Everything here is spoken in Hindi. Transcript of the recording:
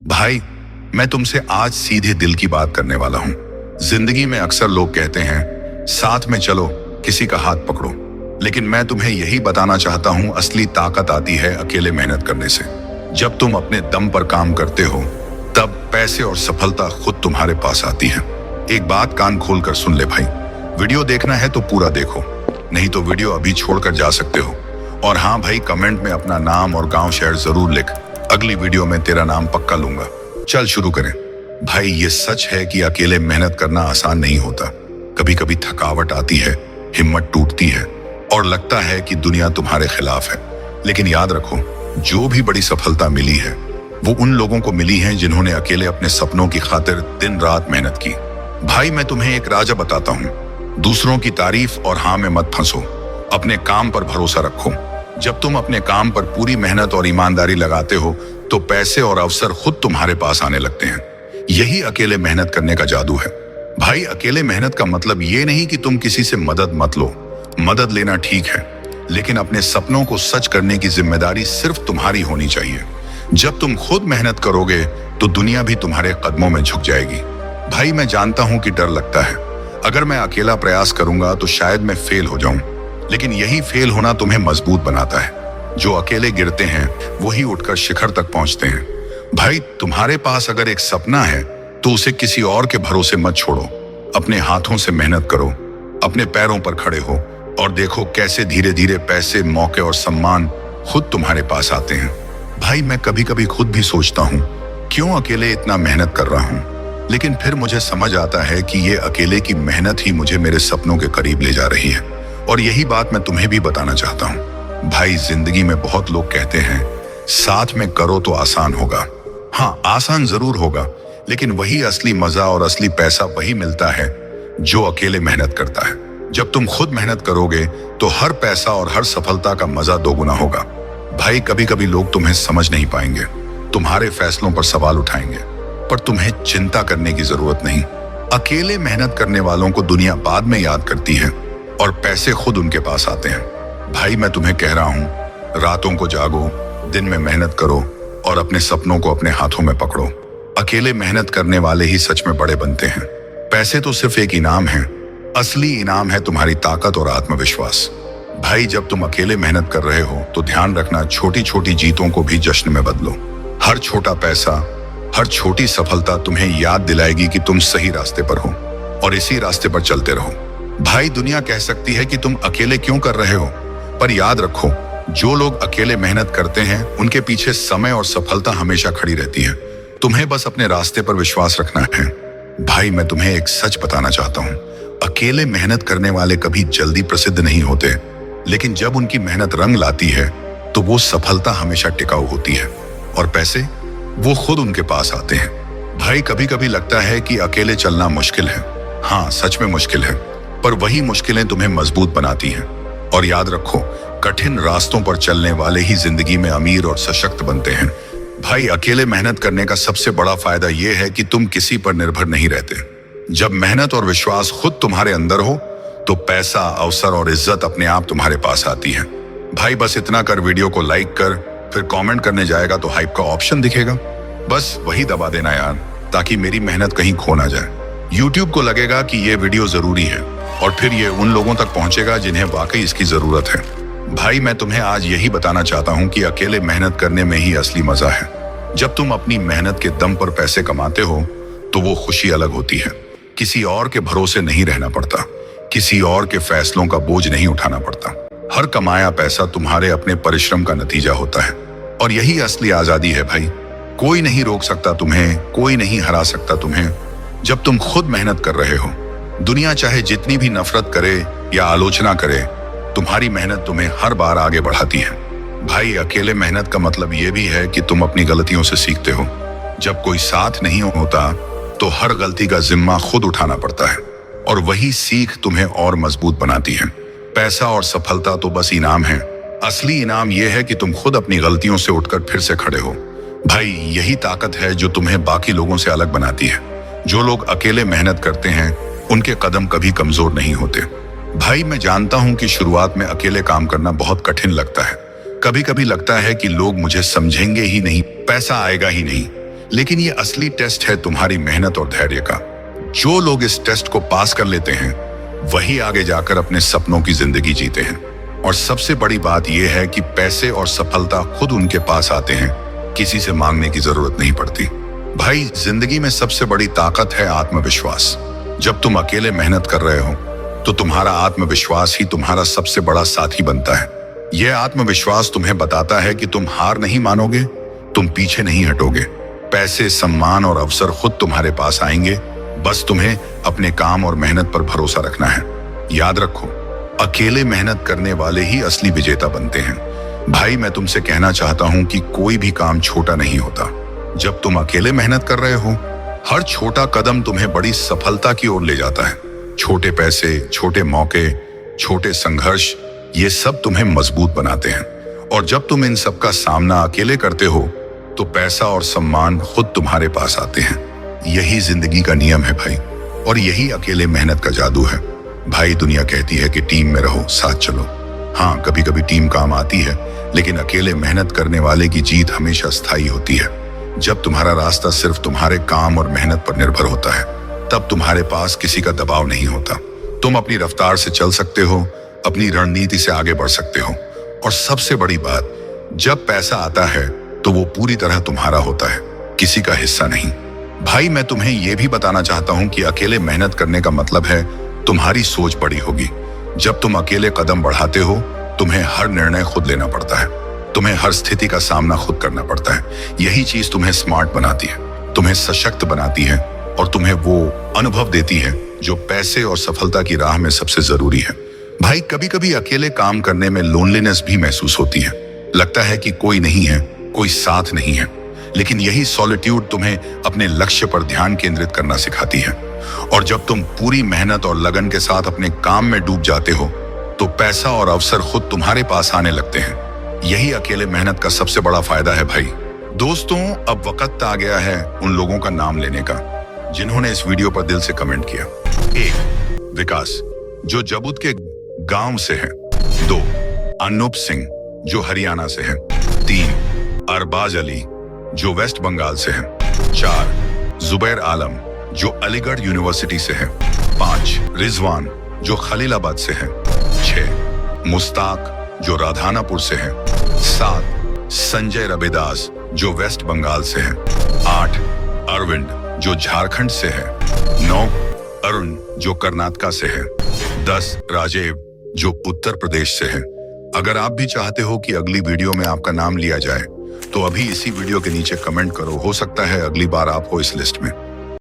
भाई, मैं तुमसे आज सीधे दिल की बात करने वाला हूं। जिंदगी में अक्सर लोग कहते हैं साथ में चलो, किसी का हाथ पकड़ो, लेकिन मैं तुम्हें यही बताना चाहता हूं, असली ताकत आती है अकेले मेहनत करने से। जब तुम अपने दम पर काम करते हो तब पैसे और सफलता खुद तुम्हारे पास आती है। एक बात कान खोल कर सुन ले भाई, वीडियो देखना है तो पूरा देखो, नहीं तो वीडियो अभी छोड़कर जा सकते हो। और हाँ भाई, कमेंट में अपना नाम और गांव शहर जरूर लिख, अगली वीडियो में तेरा नाम पक्का लूंगा। चल शुरू करें। भाई, ये सच है कि अकेले मेहनत करना आसान नहीं होता। कभी कभी थकावट आती है, हिम्मत टूटती है और लगता है कि दुनिया तुम्हारे खिलाफ है। लेकिन याद रखो, जो भी बड़ी सफलता मिली है वो उन लोगों को मिली है जिन्होंने अकेले अपने सपनों की खातिर दिन रात मेहनत की। भाई, मैं तुम्हें एक राजा बताता हूँ, दूसरों की तारीफ और हाँ में मत फंसो, अपने काम पर भरोसा रखो। जब तुम अपने काम पर पूरी मेहनत और ईमानदारी लगाते हो तो पैसे और अवसर खुद तुम्हारे पास आने लगते हैं। यही अकेले मेहनत करने का जादू है। भाई, अकेले मेहनत का मतलब ये नहीं कि तुम किसी से मदद मत लो। मदद लेना ठीक है, लेकिन अपने सपनों को सच करने की जिम्मेदारी सिर्फ तुम्हारी होनी चाहिए। जब तुम खुद मेहनत करोगे तो दुनिया भी तुम्हारे कदमों में झुक जाएगी। भाई, मैं जानता हूं कि डर लगता है, अगर मैं अकेला प्रयास करूंगा तो शायद मैं फेल हो जाऊं, लेकिन यही फेल होना तुम्हें मजबूत बनाता है। जो अकेले गिरते हैं वही उठकर शिखर तक पहुंचते हैं। भाई, तुम्हारे पास अगर एक सपना है तो उसे किसी और के भरोसे मत छोड़ो। अपने हाथों से मेहनत करो, अपने पैरों पर खड़े हो और देखो कैसे धीरे धीरे पैसे, मौके और सम्मान खुद तुम्हारे पास आते हैं। भाई, मैं कभी कभी खुद भी सोचता हूँ क्यों अकेले इतना मेहनत कर रहा हूँ, लेकिन फिर मुझे समझ आता है कि ये अकेले की मेहनत ही मुझे मेरे सपनों के करीब ले जा रही है। और यही बात मैं तुम्हें भी बताना चाहता हूँ। भाई, जिंदगी में बहुत लोग कहते हैं साथ में करो तो आसान होगा। हाँ, आसान जरूर होगा, लेकिन वही असली मजा और असली पैसा वही मिलता है जो अकेले मेहनत करता है। जब तुम खुद मेहनत करोगे तो हर पैसा और हर सफलता का मजा दोगुना होगा। भाई, कभी कभी लोग तुम्हें समझ नहीं पाएंगे, तुम्हारे फैसलों पर सवाल उठाएंगे, पर तुम्हें चिंता करने की जरूरत नहीं। अकेले मेहनत करने वालों को दुनिया बाद में याद करती है और पैसे खुद उनके पास आते हैं। भाई, मैं तुम्हें कह रहा हूं, रातों को जागो, दिन में मेहनत करो और अपने सपनों को अपने हाथों में पकड़ो। अकेले मेहनत करने वाले ही सच में बड़े बनते हैं। पैसे तो सिर्फ एक इनाम है, असली इनाम है तुम्हारी ताकत और आत्मविश्वास। भाई, जब तुम अकेले मेहनत कर रहे हो तो ध्यान रखना, छोटी छोटी जीतों को भी जश्न में बदलो। हर छोटा पैसा, हर छोटी सफलता तुम्हें याद दिलाएगी कि तुम सही रास्ते पर हो और इसी रास्ते पर चलते रहो। भाई, दुनिया कह सकती है कि तुम अकेले क्यों कर रहे हो, पर याद रखो, जो लोग अकेले मेहनत करते हैं उनके पीछे समय और सफलता हमेशा खड़ी रहती है। तुम्हें बस अपने रास्ते पर विश्वास रखना है। भाई, मैं तुम्हें एक सच बताना चाहता हूँ, अकेले मेहनत करने वाले कभी जल्दी प्रसिद्ध नहीं होते, लेकिन जब उनकी मेहनत रंग लाती है तो वो सफलता हमेशा टिकाऊ होती है और पैसे वो खुद उनके पास आते हैं। भाई, कभी कभी लगता है कि अकेले चलना मुश्किल है। हाँ, सच में मुश्किल है, पर वही मुश्किलें तुम्हें मजबूत बनाती हैं। और याद रखो, कठिन रास्तों पर चलने वाले ही जिंदगी में अमीर और सशक्त बनते हैं। भाई, अकेले मेहनत करने का सबसे बड़ा फायदा यह है कि तुम किसी पर निर्भर नहीं रहते। जब मेहनत और विश्वास खुद तुम्हारे अंदर हो तो पैसा, अवसर और इज्जत अपने आप तुम्हारे पास आती है। भाई, बस इतना कर, वीडियो को लाइक कर, फिर कमेंट करने जाएगा तो हाइप का ऑप्शन दिखेगा, बस वही दबा देना यार, ताकि मेरी मेहनत कहीं खो ना जाए। YouTube को लगेगा कि ये वीडियो जरूरी है और फिर ये उन लोगों तक पहुंचेगा जिन्हें वाकई इसकी जरूरत है। भाई, मैं तुम्हें आज यही बताना चाहता हूं कि अकेले मेहनत करने में ही असली मजा है। जब तुम अपनी मेहनत के दम पर पैसे कमाते हो तो वो खुशी अलग होती है। किसी और के भरोसे नहीं रहना पड़ता, किसी और के फैसलों का बोझ नहीं उठाना पड़ता। हर कमाया पैसा तुम्हारे अपने परिश्रम का नतीजा होता है और यही असली आजादी है। भाई, कोई नहीं रोक सकता तुम्हें, कोई नहीं हरा सकता तुम्हें। जब तुम खुद मेहनत कर रहे हो, दुनिया चाहे जितनी भी नफरत करे या आलोचना करे, तुम्हारी मेहनत तुम्हें हर बार आगे बढ़ाती है। भाई, अकेले मेहनत का मतलब यह भी है कि तुम अपनी गलतियों से सीखते हो। जब कोई साथ नहीं होता तो हर गलती का जिम्मा खुद उठाना पड़ता है और वही सीख तुम्हें और मजबूत बनाती है। पैसा और सफलता तो बस इनाम है, असली इनाम यह है कि तुम खुद अपनी गलतियों से उठकर फिर से खड़े हो। भाई, यही ताकत है जो तुम्हें बाकी लोगों से अलग बनाती है। जो लोग अकेले मेहनत करते हैं उनके कदम कभी कमजोर नहीं होते। भाई, मैं जानता हूं कि शुरुआत में अकेले काम करना बहुत कठिन लगता है। कभी कभी लगता है कि लोग मुझे समझेंगे ही नहीं, पैसा आएगा ही नहीं, लेकिन ये असली टेस्ट है तुम्हारी मेहनत और धैर्य का। जो लोग इस टेस्ट को पास कर लेते हैं वही आगे जाकर अपने सपनों की जिंदगी जीते हैं। और सबसे बड़ी बात यह है कि पैसे और सफलता खुद उनके पास आते हैं, किसी से मांगने की जरूरत नहीं पड़ती। भाई, जिंदगी में सबसे बड़ी ताकत है आत्मविश्वास। जब तुम अकेले मेहनत कर रहे हो तो तुम्हारा आत्मविश्वास ही तुम्हारा सबसे बड़ा साथी बनता है। यह आत्मविश्वास तुम्हें बताता है कि तुम हार नहीं मानोगे, तुम पीछे नहीं हटोगे। पैसे, सम्मान और अवसर खुद तुम्हारे पास आएंगे, बस तुम्हें अपने काम और मेहनत पर भरोसा रखना है। याद रखो, अकेले मेहनत करने वाले ही असली विजेता बनते हैं। भाई, मैं तुमसे कहना चाहता हूं कि कोई भी काम छोटा नहीं होता। जब तुम अकेले मेहनत कर रहे हो, हर छोटा कदम तुम्हें बड़ी सफलता की ओर ले जाता है। छोटे पैसे, छोटे मौके, छोटे संघर्ष, ये सब तुम्हें मजबूत बनाते हैं। और जब तुम इन सब का सामना अकेले करते हो तो पैसा और सम्मान खुद तुम्हारे पास आते हैं। यही जिंदगी का नियम है भाई, और यही अकेले मेहनत का जादू है। भाई, दुनिया कहती है कि टीम में रहो, साथ चलो। हाँ, कभी कभी टीम काम आती है, लेकिन अकेले मेहनत करने वाले की जीत हमेशा स्थायी होती है। जब तुम्हारा रास्ता सिर्फ तुम्हारे काम और मेहनत पर निर्भर होता है, तब तुम्हारे पास किसी का दबाव नहीं होता। तुम अपनी रफ्तार से चल सकते हो, अपनी रणनीति से आगे बढ़ सकते हो। और सबसे बड़ी बात, जब पैसा आता है तो वो पूरी तरह तुम्हारा होता है, किसी का हिस्सा नहीं। भाई, मैं तुम्हें यह भी बताना चाहता हूं कि अकेले मेहनत करने का मतलब है तुम्हारी सोच बड़ी होगी। जब तुम अकेले कदम बढ़ाते हो, तुम्हें हर निर्णय खुद लेना पड़ता है, तुम्हें हर स्थिति का सामना खुद करना पड़ता है। यही चीज तुम्हें स्मार्ट बनाती है, तुम्हें सशक्त बनाती है और तुम्हें वो अनुभव देती है जो पैसे और सफलता की राह में सबसे जरूरी है। भाई, कभी कभी अकेले काम करने में लोनलीनेस भी महसूस होती है। लगता है कि कोई नहीं है, कोई साथ नहीं है। लेकिन यही सॉलिट्यूड तुम्हें अपने लक्ष्य पर ध्यान केंद्रित करना सिखाती है। और जब तुम पूरी मेहनत और लगन के साथ अपने काम में डूब जाते हो तो पैसा और अवसर खुद तुम्हारे पास आने लगते हैं। यही अकेले मेहनत का सबसे बड़ा फायदा है भाई। दोस्तों, अब वक्त आ गया है उन लोगों का नाम लेने का जिन्होंने इस वीडियो पर दिल से कमेंट किया। 1. विकास, जो जबुत के गांव से है। 2. अनूप सिंह, जो हरियाणा से है। 3. अरबाज अली, जो वेस्ट बंगाल से है। 4. जुबैर आलम, जो अलीगढ़ यूनिवर्सिटी से है। 5. रिजवान, जो खलीलाबाद से है। 6. मुस्ताक, जो राधानापुर से है। 7. संजय रबेदास, जो वेस्ट बंगाल से है। 8. अरविंद, जो झारखंड से है। 9. अरुण, जो कर्नाटका से है। 10. राजेव, जो उत्तर प्रदेश से है। अगर आप भी चाहते हो कि अगली वीडियो में आपका नाम लिया जाए तो अभी इसी वीडियो के नीचे कमेंट करो। हो सकता है अगली बार आप हो इस लिस्ट में।